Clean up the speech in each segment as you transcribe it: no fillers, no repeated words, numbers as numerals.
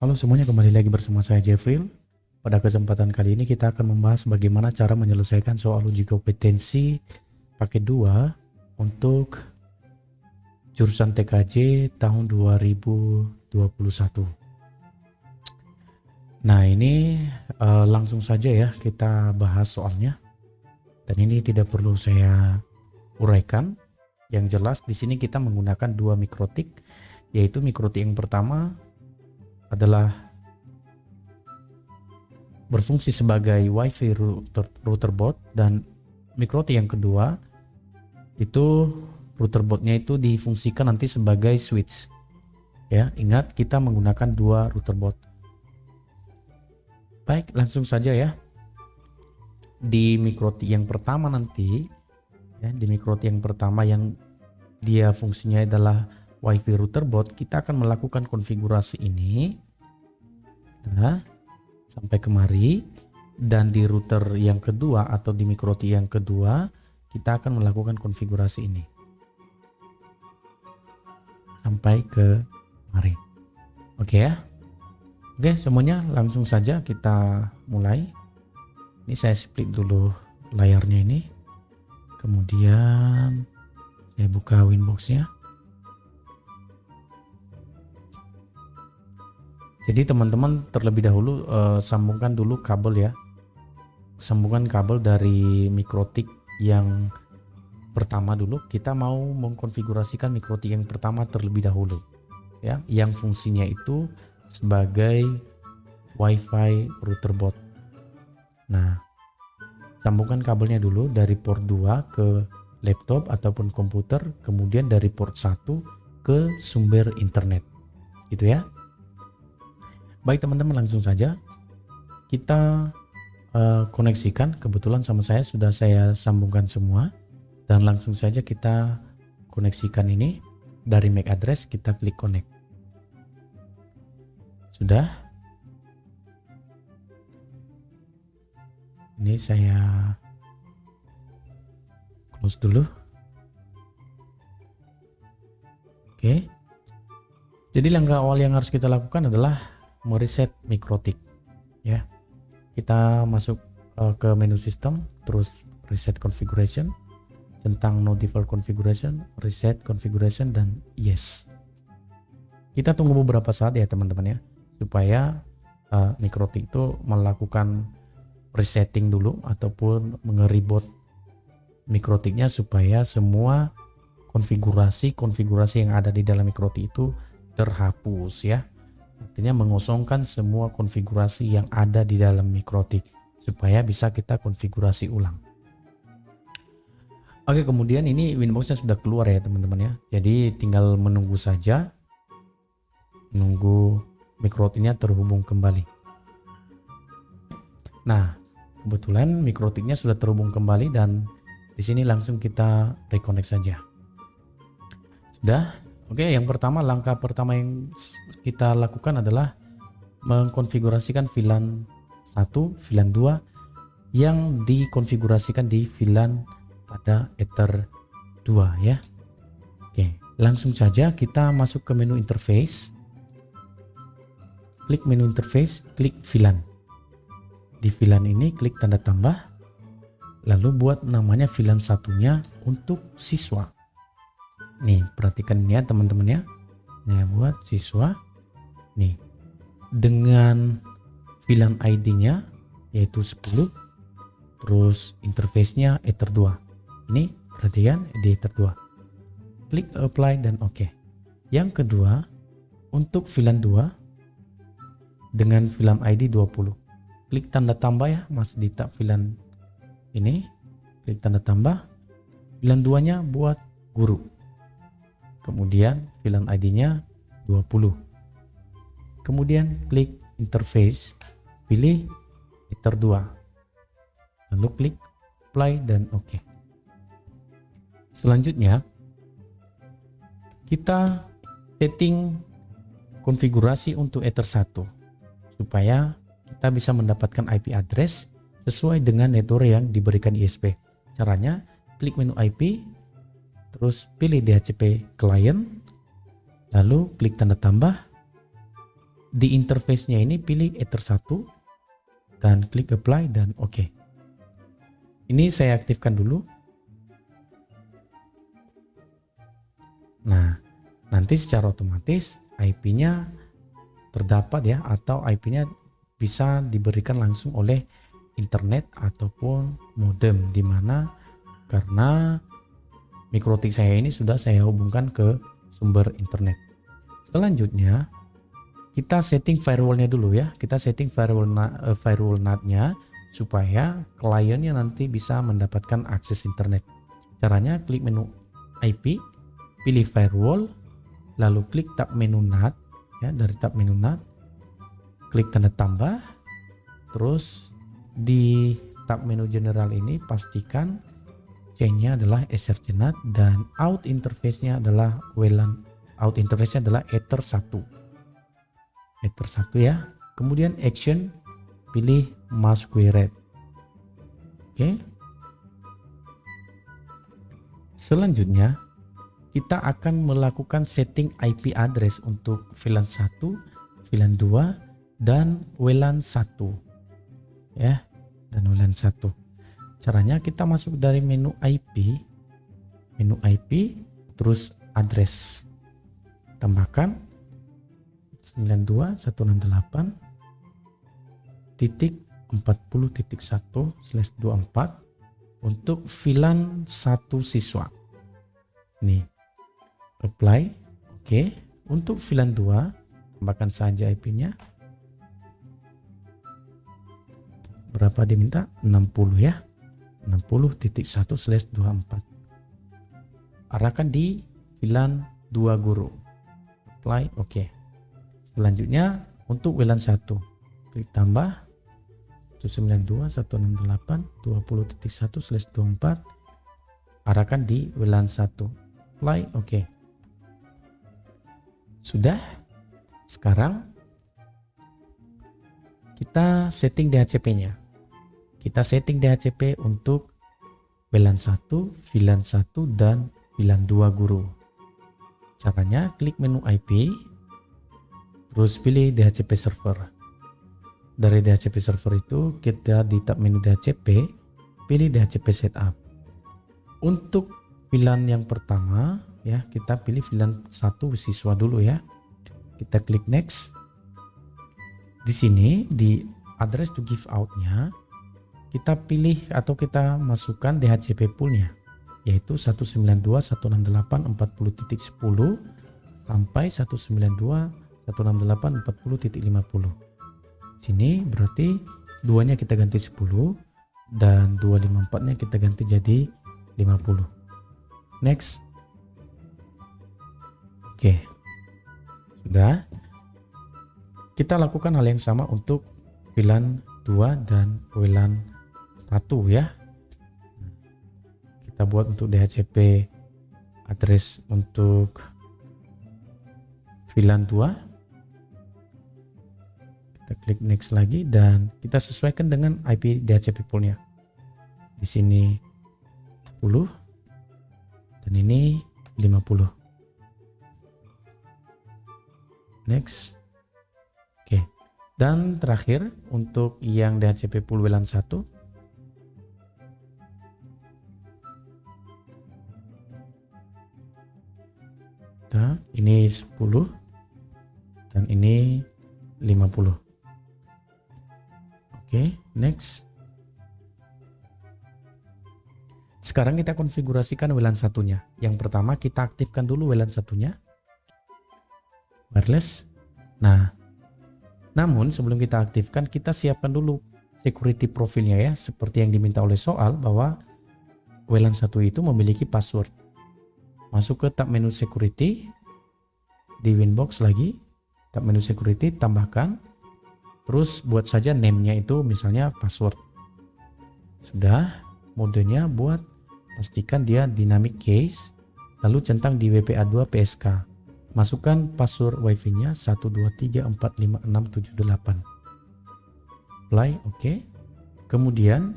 Halo semuanya, kembali lagi bersama saya Jeffrey. Pada kesempatan kali ini kita akan membahas bagaimana cara menyelesaikan soal uji kompetensi paket 2 untuk jurusan TKJ tahun 2021. Nah ini langsung saja ya kita bahas soalnya. Dan ini tidak perlu saya uraikan. Yang jelas di sini kita menggunakan dua mikrotik, yaitu mikrotik yang pertama adalah berfungsi sebagai WiFi router board, dan mikrotik yang kedua itu router boardnya itu difungsikan nanti sebagai switch. Ya, ingat kita menggunakan dua router board. Baik, langsung saja ya. Di mikrotik yang pertama nanti, ya, di mikrotik yang pertama yang dia fungsinya adalah WiFi router board, kita akan melakukan konfigurasi ini. Nah, sampai kemari. Dan di router yang kedua atau di mikrotik yang kedua, kita akan melakukan konfigurasi ini. Sampai ke kemari. Oke ya. Oke, semuanya langsung saja kita mulai. Ini saya split dulu layarnya ini. Kemudian saya buka Winbox-nya. Jadi teman-teman terlebih dahulu sambungkan dulu kabel ya. Sambungan kabel dari mikrotik yang pertama dulu. Kita mau mengkonfigurasikan mikrotik yang pertama terlebih dahulu ya, yang fungsinya itu sebagai WiFi router board. Nah, sambungkan kabelnya dulu dari port 2 ke laptop ataupun komputer, kemudian dari port 1 ke sumber internet. Gitu ya. Baik teman-teman, langsung saja kita koneksikan. Kebetulan sama saya sudah saya sambungkan semua, dan langsung saja kita koneksikan ini dari MAC address, kita klik connect. Sudah. Ini saya close dulu. Oke. Jadi langkah awal yang harus kita lakukan adalah mereset mikrotik ya. Kita masuk ke menu sistem, terus reset configuration, centang no default configuration, reset configuration, dan yes. Kita tunggu beberapa saat ya teman-teman ya, supaya mikrotik itu melakukan resetting dulu ataupun mengeribot mikrotiknya, supaya semua konfigurasi yang ada di dalam mikrotik itu terhapus ya. Artinya mengosongkan semua konfigurasi yang ada di dalam mikrotik supaya bisa kita konfigurasi ulang. Oke, kemudian ini Winbox-nya sudah keluar ya teman-teman ya. Jadi tinggal menunggu saja, menunggu mikrotiknya terhubung kembali. Nah, kebetulan mikrotiknya sudah terhubung kembali, dan di sini langsung kita reconnect saja. Sudah. Oke, yang pertama, langkah pertama yang kita lakukan adalah mengkonfigurasikan VLAN 1, VLAN 2 yang dikonfigurasikan di VLAN pada Ether 2 ya. Oke, langsung saja kita masuk ke menu interface. Klik menu interface, klik VLAN. Di VLAN ini klik tanda tambah, lalu buat namanya VLAN satunya untuk siswa. Nih, perhatikan ini ya teman-teman ya. Nah, buat siswa. Nih, dengan VLAN ID-nya yaitu 10, terus interface-nya Ether 2. Ini perhatikan di Ether 2. Klik apply dan oke. Yang kedua, untuk VLAN 2 dengan VLAN ID 20. Klik tanda tambah ya, Mas, di tab VLAN ini. Klik tanda tambah. VLAN 2-nya buat guru. Kemudian VLAN ID-nya 20. Kemudian klik interface, pilih Ether 2. Lalu klik apply dan oke. Selanjutnya kita setting konfigurasi untuk Ether 1 supaya kita bisa mendapatkan IP address sesuai dengan network yang diberikan ISP. Caranya klik menu IP, terus pilih DHCP client, lalu klik tanda tambah, di interface-nya ini pilih Ether 1 dan klik apply dan oke. Ini saya aktifkan dulu. Nah, nanti secara otomatis IP-nya terdapat ya, atau IP-nya bisa diberikan langsung oleh internet ataupun modem, dimana karena MikroTik saya ini sudah saya hubungkan ke sumber internet. Selanjutnya kita setting firewallnya dulu ya. Kita setting firewall NAT-nya supaya kliennya nanti bisa mendapatkan akses internet. Caranya klik menu IP, pilih firewall, lalu klik tab menu NAT ya. Dari tab menu NAT klik tanda tambah, terus di tab menu general ini pastikan chain-nya adalah SRC NAT dan out interface-nya adalah WLAN. Out interface-nya adalah Ether 1. Ether 1 ya. Kemudian action, pilih mouse query. Oke. Selanjutnya kita akan melakukan setting IP address untuk VLAN 1, VLAN 2 dan WLAN 1 ya, dan WLAN 1. Caranya kita masuk dari menu IP, terus address, tambahkan 92.168.40.1/24 untuk VLAN 1 siswa. Nih, apply, oke. Untuk VLAN 2 tambahkan saja IP-nya. Berapa diminta? 60 ya. 60.1/24. Arahkan di VLAN 2 guru. Apply, oke. Selanjutnya untuk WLAN 1 klik tambah 192.168.20.1/24, arahkan di WLAN 1. Apply, oke. Sudah. Sekarang kita setting DHCP-nya. Kita setting DHCP untuk WLAN 1, VLAN 1 dan VLAN 2 guru. Caranya klik menu IP, terus pilih DHCP server. Dari DHCP server itu kita di tab menu DHCP, pilih DHCP setup. Untuk VLAN yang pertama ya, kita pilih VLAN 1 siswa dulu ya. Kita klik next. Di sini di address to give out-nya kita pilih atau kita masukkan DHCP pool-nya, yaitu 192.168.40.10 sampai 192.168.40.50. Sini berarti duanya kita ganti 10 dan 254-nya kita ganti jadi 50. Next. Oke. Sudah. Kita lakukan hal yang sama untuk VLAN 2 dan WLAN 1 ya. Kita buat untuk DHCP address untuk VLAN 2. Kita klik next lagi dan kita sesuaikan dengan IP DHCP pool-nya. Di sini 10 dan ini 50. Next. Oke. Dan terakhir untuk yang DHCP pool WLAN 1. Nah, ini 10 dan ini 50. Oke, next. Sekarang kita konfigurasikan WLAN 1-nya. Yang pertama kita aktifkan dulu WLAN 1-nya. Wireless. Nah, namun sebelum kita aktifkan, kita siapkan dulu security profilnya ya, seperti yang diminta oleh soal bahwa WLAN 1 itu memiliki password. Masuk ke tab menu security, di Winbox lagi, tab menu security, tambahkan, terus buat saja name-nya itu misalnya password. Sudah, modenya buat, pastikan dia dynamic case, lalu centang di WPA2 PSK. Masukkan password wifi-nya 123456778. Apply, oke. Kemudian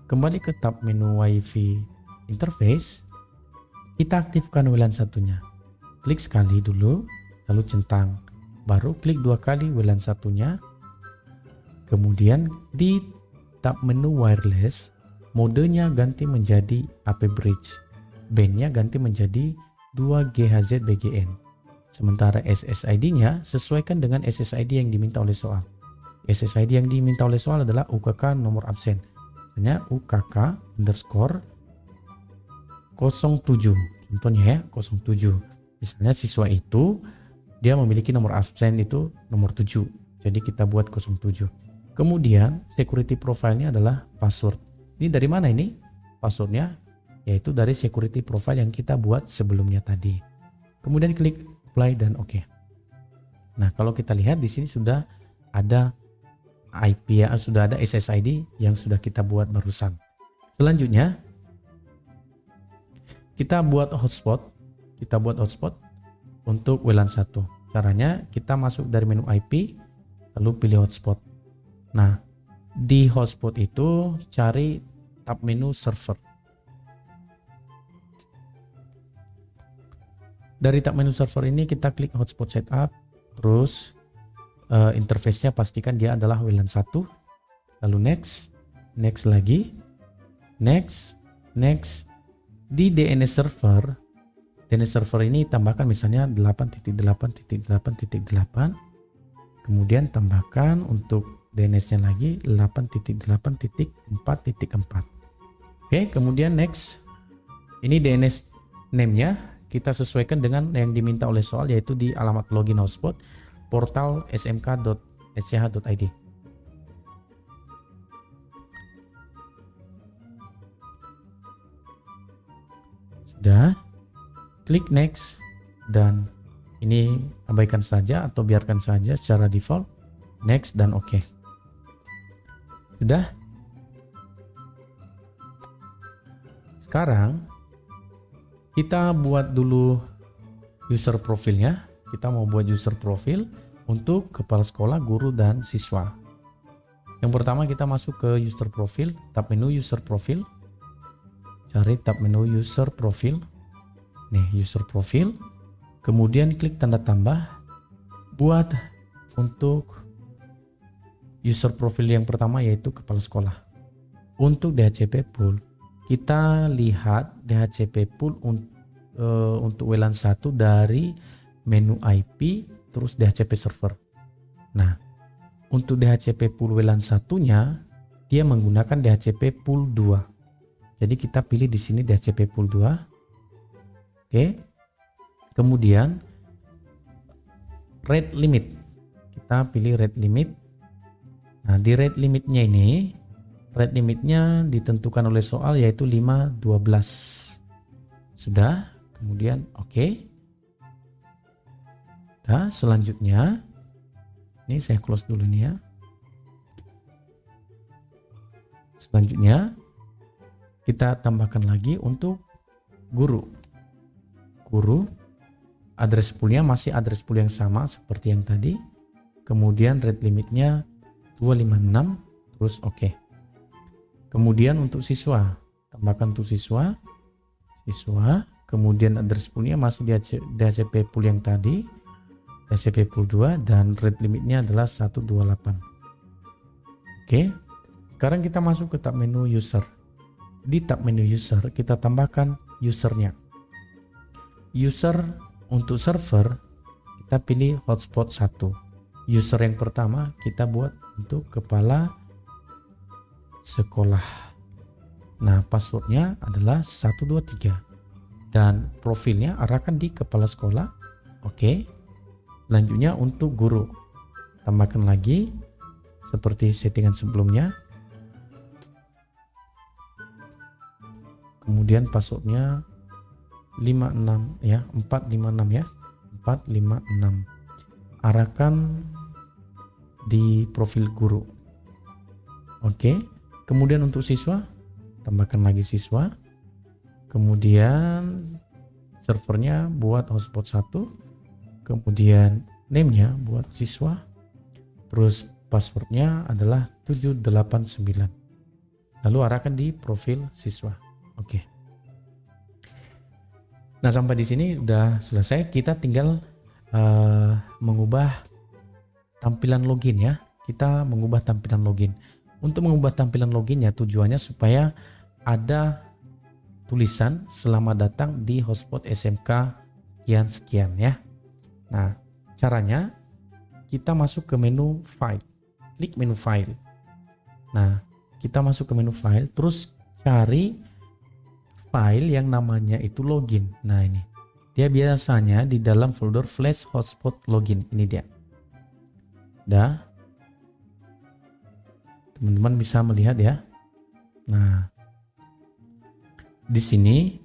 kembali ke tab menu wifi interface. Kita aktifkan WLAN 1-nya. Klik sekali dulu, lalu centang baru klik 2 kali WLAN satunya. Kemudian di tab menu wireless, modenya ganti menjadi AP Bridge, bandnya ganti menjadi 2GHz BGN. Sementara SSID-nya sesuaikan dengan SSID yang diminta oleh soal. SSID yang diminta oleh soal adalah UKK nomor absen. Misalnya UKK underscore 07. Contohnya ya, 07. Misalnya siswa itu dia memiliki nomor absen itu nomor 7. Jadi kita buat 07. Kemudian security profile-nya adalah password. Ini dari mana ini? Passwordnya yaitu dari security profile yang kita buat sebelumnya tadi. Kemudian klik apply dan oke. Nah, kalau kita lihat di sini sudah ada IP ya, sudah ada SSID yang sudah kita buat barusan. Selanjutnya kita buat hotspot. Kita buat hotspot untuk WLAN 1. Caranya kita masuk dari menu IP lalu pilih hotspot. Nah, di hotspot itu cari tab menu server. Dari tab menu server ini kita klik hotspot setup, terus interface-nya pastikan dia adalah WLAN 1, lalu next, next lagi, next, next. Di DNS server ini tambahkan misalnya 8.8.8.8, kemudian tambahkan untuk DNS-nya lagi 8.8.4.4. Oke, kemudian next. Ini DNS name-nya kita sesuaikan dengan yang diminta oleh soal, yaitu di alamat login hotspot portal smk.sch.id. Sudah, klik next dan ini abaikan saja atau biarkan saja secara default, next dan oke. Sudah. Sekarang kita buat dulu user profilnya. Kita mau buat user profil untuk kepala sekolah, guru, dan siswa. Yang pertama kita masuk ke user profil, tab menu user profil. Cari tab menu user profil. Nih, user profil. Kemudian klik tanda tambah. Buat untuk user profil yang pertama yaitu kepala sekolah. Untuk DHCP pool, kita lihat DHCP pool untuk WLAN 1 dari menu IP terus DHCP server. Nah, untuk DHCP pool WLAN satunya dia menggunakan DHCP pool 2. Jadi kita pilih di sini DHCP pool 2. Oke. Kemudian rate limit. Kita pilih rate limit. Nah, di rate limitnya ini, rate limitnya ditentukan oleh soal yaitu 512. Sudah, kemudian oke. Nah, selanjutnya ini saya close dulu nih ya. Selanjutnya kita tambahkan lagi untuk guru. Guru, address poolnya masih address pool yang sama seperti yang tadi. Kemudian rate limitnya 256, terus oke. Kemudian untuk siswa, tambahkan untuk siswa. Kemudian address poolnya masih di DHCP pool yang tadi, DHCP pool 2, dan rate limitnya adalah 128. Oke, sekarang kita masuk ke tab menu user. Di tab menu user kita tambahkan usernya. User untuk server kita pilih hotspot 1. User yang pertama kita buat untuk kepala sekolah. Nah, passwordnya adalah 123 dan profilnya arahkan di kepala sekolah. Oke. Selanjutnya untuk guru, tambahkan lagi seperti settingan sebelumnya. Kemudian passwordnya 56 ya, 456 ya, 456. Arahkan di profil guru. Oke. Kemudian untuk siswa, tambahkan lagi siswa. Kemudian servernya buat hotspot 1. Kemudian name-nya buat siswa. Terus passwordnya adalah 789. Lalu arahkan di profil siswa. Oke. Nah, sampai di sini udah selesai. Kita tinggal mengubah tampilan login ya. Kita mengubah tampilan login. Untuk mengubah tampilan login ya tujuannya supaya ada tulisan selamat datang di hotspot SMK sekian ya. Nah, caranya kita masuk ke menu file. Klik menu file. Nah, kita masuk ke menu file terus cari file yang namanya itu login. Nah, ini. Dia biasanya di dalam folder flash hotspot login. Ini dia. Dah. Teman-teman bisa melihat ya. Nah, di sini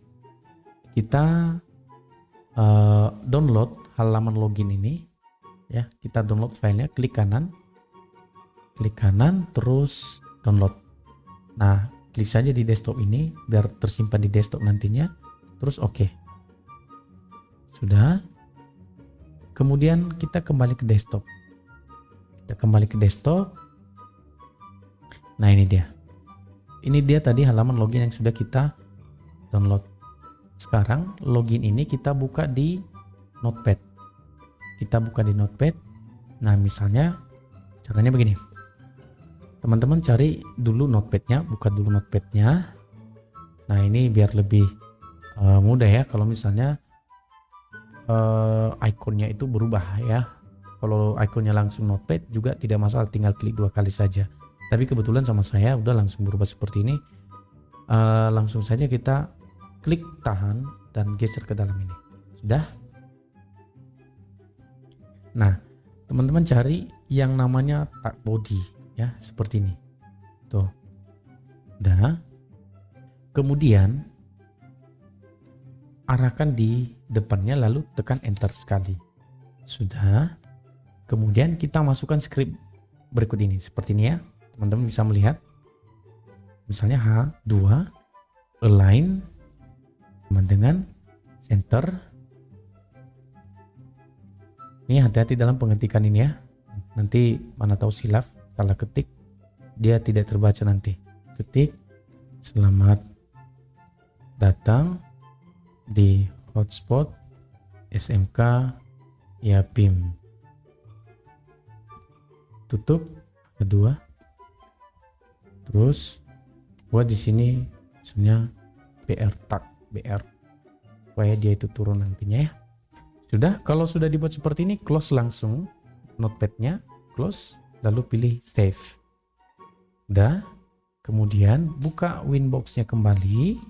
kita download halaman login ini ya. Kita download filenya, klik kanan terus download. Nah, klik saja di desktop ini biar tersimpan di desktop nantinya, terus oke. Sudah. Kemudian kita kembali ke desktop. Nah, ini dia. Ini dia tadi halaman login yang sudah kita download. Sekarang login ini kita buka di Notepad. Nah, misalnya caranya begini. Teman-teman cari dulu Notepadnya, buka dulu Notepadnya. Nah, ini biar lebih mudah ya kalau misalnya ikonnya itu berubah ya. Kalau ikonnya langsung Notepad juga tidak masalah, tinggal klik 2 kali saja. Tapi kebetulan sama saya udah langsung berubah seperti ini. Langsung saja kita klik tahan dan geser ke dalam ini. Sudah. Nah, teman-teman cari yang namanya tag body ya, seperti ini. Tuh. Udah. Kemudian arahkan di depannya lalu tekan enter sekali. Sudah. Kemudian kita masukkan script berikut ini seperti ini ya. Teman-teman bisa melihat. Misalnya H2 align sama dengan center. Ini hati-hati dalam pengetikan ini ya. Nanti mana tahu silap, salah ketik, dia tidak terbaca nanti. Ketik selamat datang di hotspot SMK Yapim. Tutup kedua. Terus buat di sini misalnya BR tag BR supaya dia itu turun nantinya ya. Sudah, kalau sudah dibuat seperti ini, close langsung notepadnya, close, lalu pilih save. Udah, kemudian buka Winbox-nya kembali.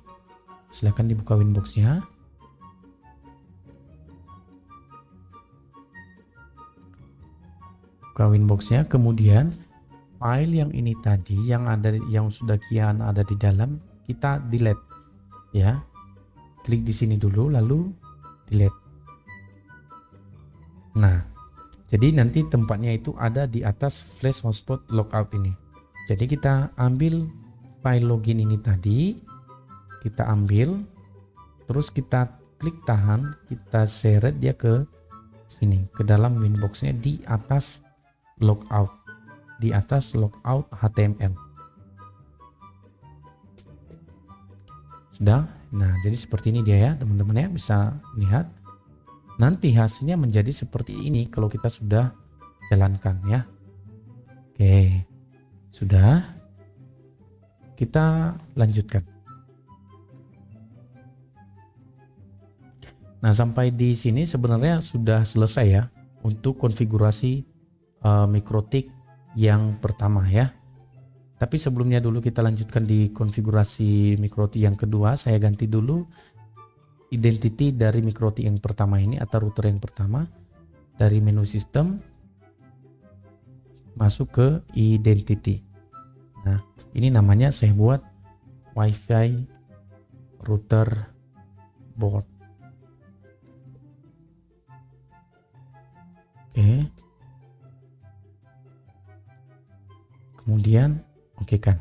Silakan dibuka Winbox-nya. Buka Winbox-nya, kemudian file yang ini tadi yang sudah kian ada di dalam kita delete ya. Klik di sini dulu lalu delete. Nah, jadi nanti tempatnya itu ada di atas flash hotspot logout ini. Jadi kita ambil file login ini tadi, kita ambil, terus kita klik tahan, kita seret dia ke sini, ke dalam Winbox-nya di atas logout, di atas logout HTML. Sudah. Nah, jadi seperti ini dia ya, teman-teman ya, bisa lihat. Nanti hasilnya menjadi seperti ini kalau kita sudah jalankan ya. Oke, sudah. Kita lanjutkan. Nah, sampai di sini sebenarnya sudah selesai ya untuk konfigurasi MikroTik yang pertama ya. Tapi sebelumnya dulu kita lanjutkan di konfigurasi MikroTik yang kedua. Saya ganti dulu identity dari MikroTik yang pertama ini atau router yang pertama. Dari menu sistem masuk ke identity. Nah, ini namanya saya buat WiFi router board. Oke. Kemudian oke kan.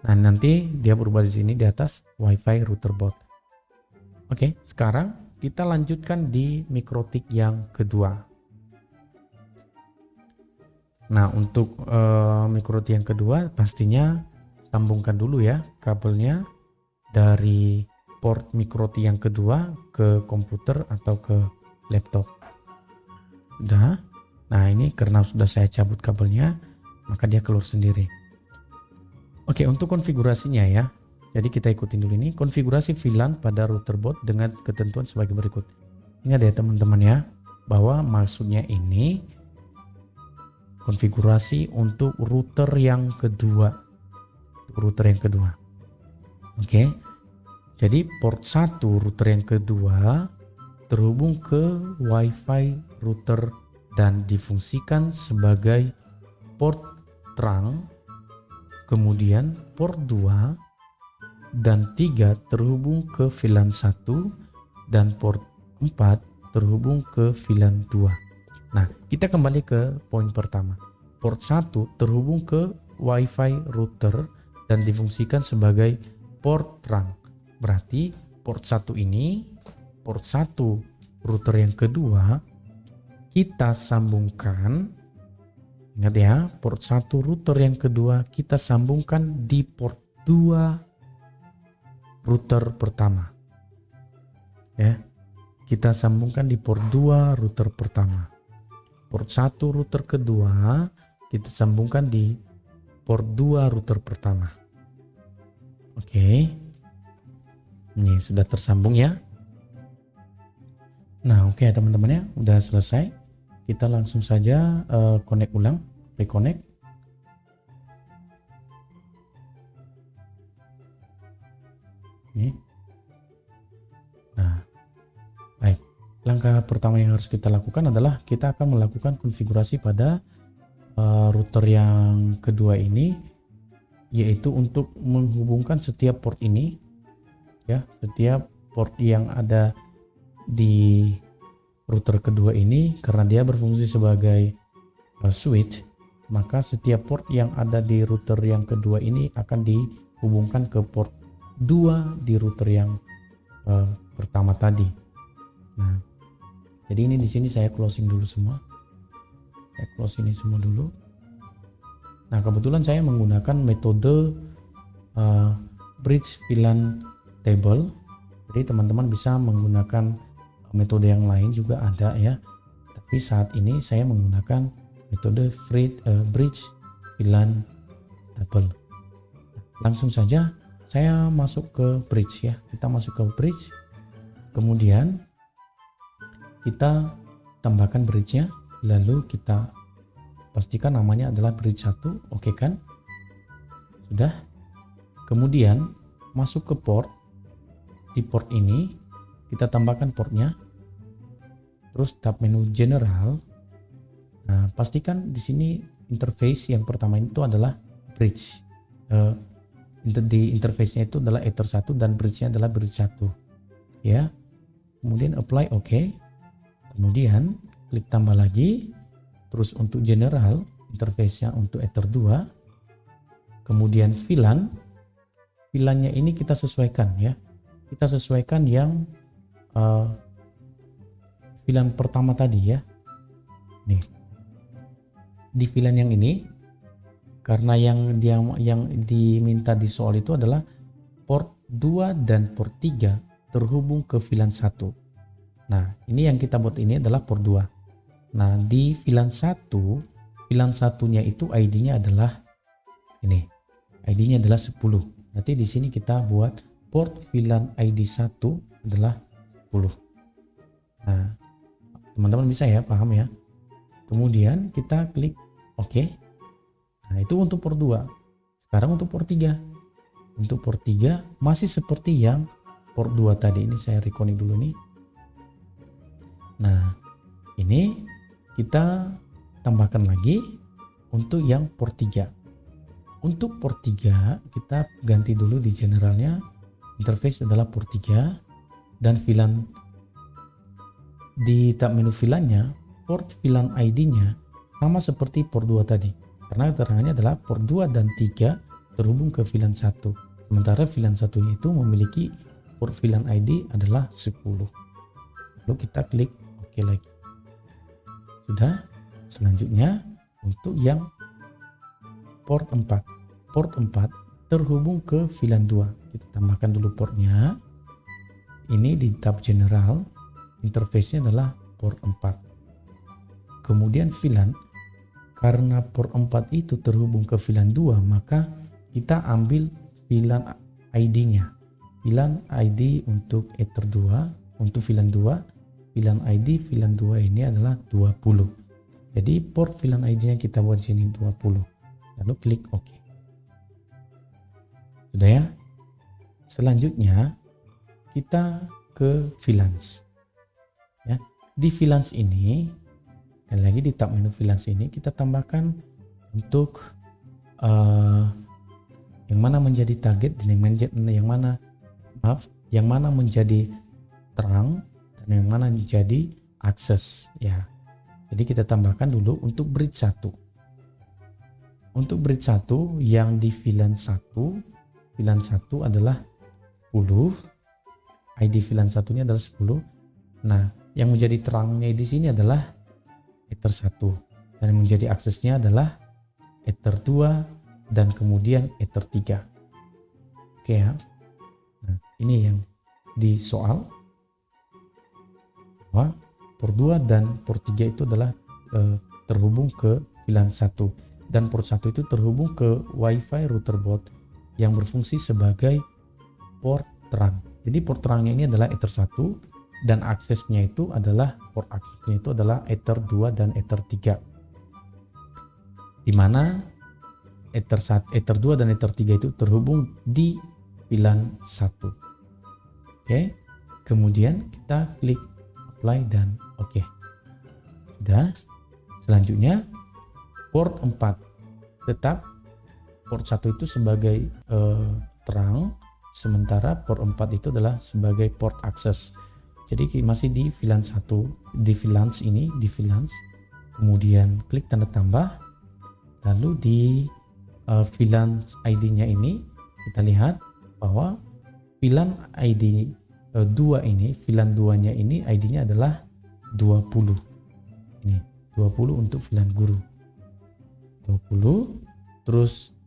Nah, nanti dia berubah di sini di atas WiFi router board. Oke, sekarang kita lanjutkan di MikroTik yang kedua. Nah, untuk MikroTik yang kedua pastinya sambungkan dulu ya kabelnya dari port MikroTik yang kedua ke komputer atau ke laptop. Udah. Nah ini karena sudah saya cabut kabelnya, maka dia keluar sendiri. Oke, untuk konfigurasinya ya. Jadi kita ikutin dulu ini konfigurasi VLAN pada router board dengan ketentuan sebagai berikut. Ingat ya teman-teman ya, bahwa maksudnya ini konfigurasi untuk router yang kedua. Oke. Jadi port 1 router yang kedua terhubung ke WiFi router dan difungsikan sebagai port terang. Kemudian port 2 dan 3 terhubung ke VLAN 1 dan port 4 terhubung ke VLAN 2. Nah, kita kembali ke poin pertama. Port 1 terhubung ke WiFi router dan difungsikan sebagai port terang. Berarti port 1 ini, port 1 router yang kedua kita sambungkan. Ingat ya, port 1 router yang kedua kita sambungkan di port 2 router pertama. Ya. Kita sambungkan di port 2 router pertama. Port 1 router kedua kita sambungkan di port 2 router pertama. Oke. Ini sudah tersambung ya. Nah, oke teman-teman ya, udah selesai. Kita langsung saja connect ulang, reconnect. Nih. Nah, baik. Langkah pertama yang harus kita lakukan adalah kita akan melakukan konfigurasi pada router yang kedua ini, yaitu untuk menghubungkan setiap port ini, ya, setiap port yang ada di router kedua ini karena dia berfungsi sebagai switch, maka setiap port yang ada di router yang kedua ini akan dihubungkan ke port 2 di router yang pertama tadi. Nah, jadi ini di sini saya closing dulu semua. Saya close ini semua dulu. Nah, kebetulan saya menggunakan metode bridge VLAN table. Jadi teman-teman bisa menggunakan metode yang lain juga ada ya. Tapi saat ini saya menggunakan metode bridge VLAN table. Langsung saja saya masuk ke bridge ya. Kita masuk ke bridge. Kemudian kita tambahkan bridge-nya, lalu kita pastikan namanya adalah bridge 1, oke kan? Sudah. Kemudian masuk ke port. Di port ini kita tambahkan portnya. Terus tab menu general. Nah, pastikan di sini interface yang pertama itu adalah bridge. Di interface-nya itu adalah Ether 1 dan bridge-nya adalah bridge 1. Ya. Kemudian apply oke. Kemudian klik tambah lagi. Terus untuk general, interface-nya untuk Ether 2. Kemudian VLAN. VLAN-nya ini kita sesuaikan ya. Kita sesuaikan yang VLAN pertama tadi ya. Nih. Di VLAN yang ini, karena yang diminta di soal itu adalah port 2 dan port 3 terhubung ke VLAN 1. Nah, ini yang kita buat ini adalah port 2. Nah, di VLAN 1, VLAN satunya itu ID-nya adalah ini. ID-nya adalah 10. Nanti di sini kita buat port VLAN ID 1 adalah 10. Nah, teman-teman bisa ya, paham ya. Kemudian kita klik OK. Nah, itu untuk port 2. Sekarang untuk port 3. Untuk port 3 masih seperti yang port 2 tadi. Ini saya reconnect dulu nih. Nah, ini kita tambahkan lagi untuk yang port 3. Untuk port 3 kita ganti dulu di generalnya. Interface adalah port 3 dan VLAN di tab menu VLAN-nya, port VLAN ID-nya sama seperti port 2 tadi. Karena keterangannya adalah port 2 dan 3 terhubung ke VLAN 1. Sementara VLAN 1-nya itu memiliki port VLAN ID adalah 10. Lalu kita klik OK lagi. Sudah. Selanjutnya untuk yang port 4. Port 4 terhubung ke VLAN 2. Kita tambahkan dulu portnya. Ini di tab general, interface-nya adalah port 4. kemudian VLAN, karena port 4 itu terhubung ke VLAN 2, maka kita ambil VLAN ID-nya. VLAN ID untuk Ether 2, untuk VLAN 2, VLAN ID VLAN 2 ini adalah 20. Jadi port VLAN ID-nya kita buat sini 20. Lalu klik OK. Sudah ya? Selanjutnya kita ke VLANs. Ya, di VLANs ini, sekali lagi di tab menu VLANs ini kita tambahkan untuk yang mana menjadi target dan yang mana menjadi terang dan yang mana menjadi akses ya. Jadi kita tambahkan dulu untuk bridge 1. Untuk bridge 1 yang di VLAN 1, VLAN 1 adalah 10. ID VLAN 1-nya adalah 10. Nah, yang menjadi terangnya di sini adalah Ether 1 dan yang menjadi aksesnya adalah Ether 2 dan kemudian Ether 3. Oke ya. Nah, ini yang di soal bahwa port 2 dan port 3 itu adalah terhubung ke VLAN 1 dan port 1 itu terhubung ke WiFi router board yang berfungsi sebagai port terang. Jadi port terangnya ini adalah Ether 1 dan aksesnya itu adalah port aksesnya itu adalah Ether 2 dan Ether 3. Di mana Ether 2 dan Ether 3 itu terhubung di VLAN 1. Oke. Kemudian kita klik apply dan oke. Sudah. Selanjutnya port 4. Tetap port 1 itu sebagai terang, sementara port 4 itu adalah sebagai port akses. Jadi masih di VLAN 1, di VLANs ini, di VLANs. Kemudian klik tanda tambah. Lalu di VLAN ID-nya ini kita lihat bahwa VLAN ID 2 ini, VLAN 2-nya ini ID-nya adalah 20. Ini 20 untuk VLAN guru. 20. Terus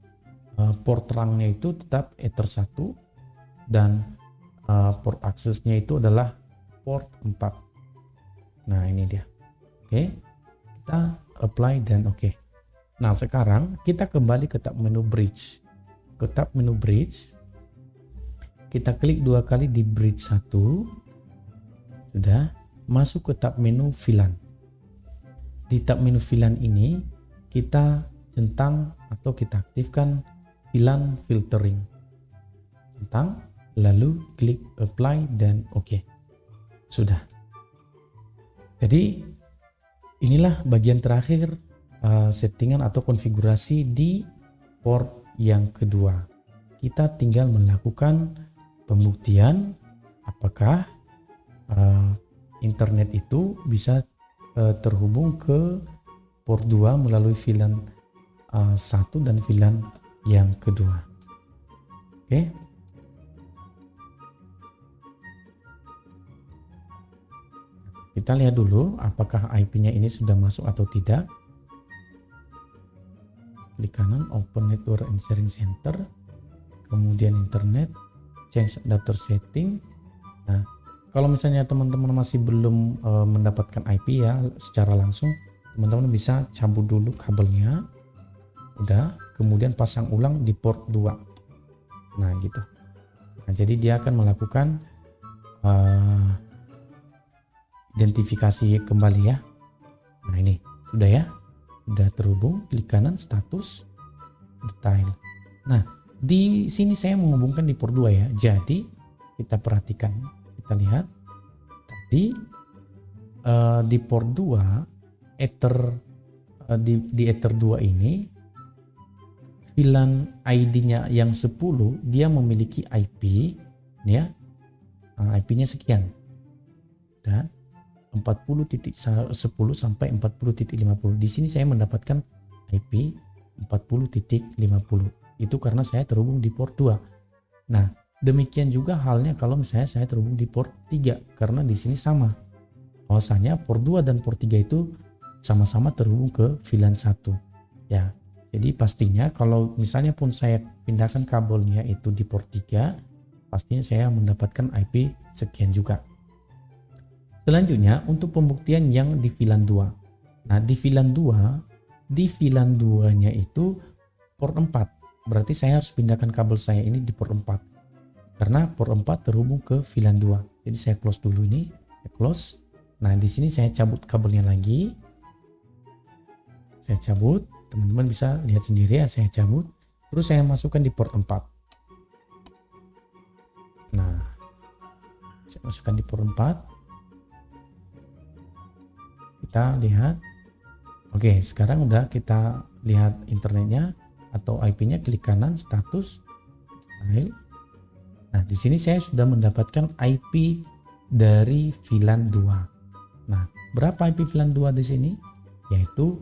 port terangnya itu tetap Ether 1 dan port aksesnya itu adalah port 4. Nah, ini dia. Oke. Kita apply dan oke. Nah, sekarang kita kembali ke tab menu bridge. Ke tab menu bridge. Kita klik 2 kali di bridge 1. Sudah. Masuk ke tab menu VLAN. Di tab menu VLAN ini kita centang atau kita aktifkan VLAN filtering. Centang, lalu klik apply dan oke. Sudah. Jadi inilah bagian terakhir settingan atau konfigurasi di port yang kedua. Kita tinggal melakukan pembuktian apakah internet itu bisa terhubung ke port 2 melalui VLAN 1 dan VLAN yang kedua. Oke. Kita lihat dulu apakah IP-nya ini sudah masuk atau tidak. Klik kanan Open Network and Sharing Center, kemudian Internet, Change Adapter Setting. Nah, kalau misalnya teman-teman masih belum mendapatkan IP ya secara langsung, teman-teman bisa cabut dulu kabelnya. Udah, kemudian pasang ulang di port 2. Nah, gitu. Nah, jadi dia akan melakukan identifikasi kembali ya. Nah, ini sudah ya, sudah terhubung. Klik kanan status detail. Nah, di sini saya menghubungkan di port 2 ya. Jadi kita perhatikan, kita lihat tadi di port 2 Ether di Ether 2 ini VLAN ID-nya yang 10 dia memiliki IP ya. IP-nya sekian. Dan 40.10 sampai 40.50. Di sini saya mendapatkan IP 40.50. Itu karena saya terhubung di port 2. Nah, demikian juga halnya kalau misalnya saya terhubung di port 3 karena di sini sama. Bahwasanya port 2 dan port 3 itu sama-sama terhubung ke VLAN 1. Ya. Jadi pastinya kalau misalnya pun saya pindahkan kabelnya itu di port 3, pastinya saya mendapatkan IP sekian juga. Selanjutnya untuk pembuktian yang di VLAN 2. Nah, di VLAN 2-nya itu port 4. Berarti saya harus pindahkan kabel saya ini di port 4. Karena port 4 terhubung ke VLAN 2. Jadi saya close dulu ini, saya close. Nah, di sini saya cabut kabelnya lagi. Saya cabut, teman-teman bisa lihat sendiri ya, saya cabut. Terus saya masukkan di port 4. Nah, saya masukkan di port 4. Kita lihat. Oke, sekarang udah kita lihat internetnya atau IP-nya, klik kanan status file. Nah, di sini saya sudah mendapatkan IP dari VLAN 2. Nah, berapa IP VLAN 2 di sini? Yaitu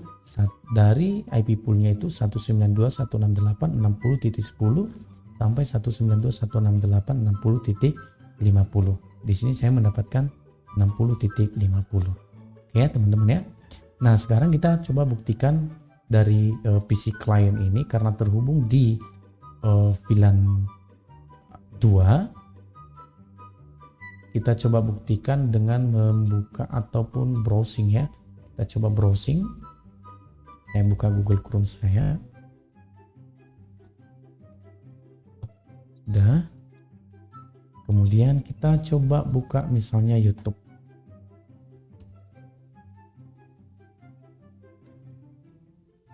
dari IP poolnya itu 192.168.60.10 sampai 192.168.60.50. Di sini saya mendapatkan 60.50. Oke ya teman-teman ya. Nah, sekarang kita coba buktikan dari PC client ini karena terhubung di VLAN 2. Kita coba buktikan dengan membuka ataupun browsing ya. Kita coba browsing. Saya buka Google Chrome saya. Sudah. Kemudian kita coba buka misalnya YouTube.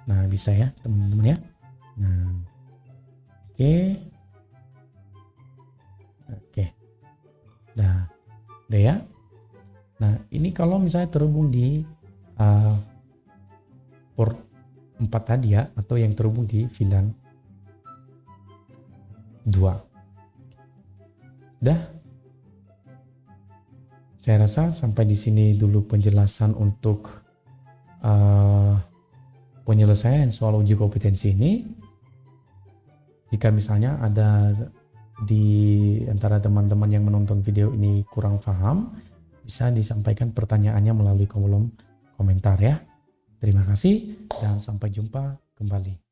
Nah, bisa ya teman-teman ya. Nah, oke. Nah, udah ya. Nah, ini kalau misalnya terhubung di port 4 tadi ya, atau yang terhubung di VLAN 2. Udah. Saya rasa sampai di sini dulu penjelasan untuk penyelesaian soal uji kompetensi ini. Jika misalnya ada di antara teman-teman yang menonton video ini kurang paham, bisa disampaikan pertanyaannya melalui kolom komentar ya. Terima kasih dan sampai jumpa kembali.